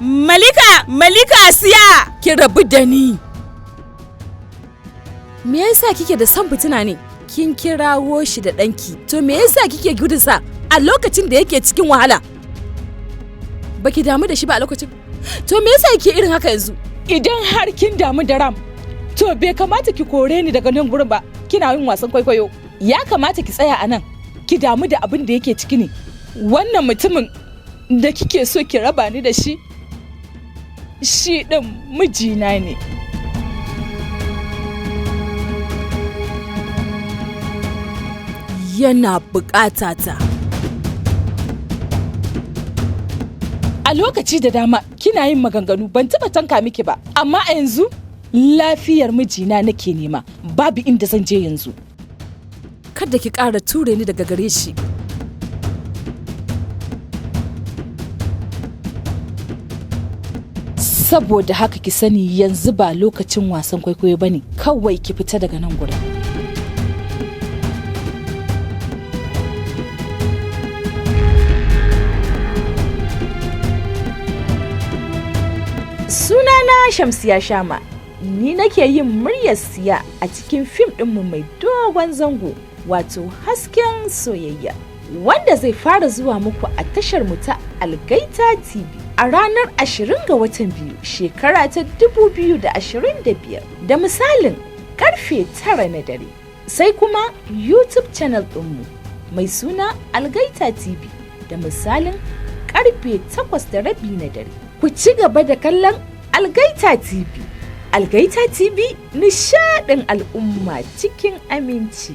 Malika siya! Ki rabu da ni! Me yasa kike da son fitina ne? Kin kirawo shi da ɗanki, to me yasa kike gudunsa a lokacin da yake cikin wahala? Baki damu da shi ba a lokacin? To me yasa yake irin haka yanzu? Idan har kin damu da Ram, to bai kamata ki kore ni daga nan gurin ba, kina yin wasan kwaikwayo. Ya kamata ki tsaya a nan, ki damu da abin da yake ciki ne. Wannan mutumin da kike so ki raba ni da shi, shi ɗin mijina ne. Yana buƙatata. A lokaci da dama kina yin maganganu ban taɓa tanka miki ba, amma a yanzu lafiyar mijina nake nema, babu inda zan je yanzu. Kada ki ƙara ture ni daga gare shi. Saboda haka ki sani yanzu ba lokacin wasan kwaikwayo bane, kawai ki fita daga nan gurin. Sunana Shamsiyya Shama, ni nake yin muryar siya a cikin fim ɗinmu mai dogon zango, wato Hasken Soyayya, wanda zai fara zuwa muku a tashar mu ta ALGAITA TV a ranar 20 ga watan biyu shekara ta 2025 da misalin karfe 9 na dare. Sai kuma YouTube channel ɗinmu mai suna ALGAITA TV da misalin karfe 8:30 na dare. Ku ci gaba da kallon ALGAITA TV. ALGAITA TV nishaɗin al'umma cikin aminci.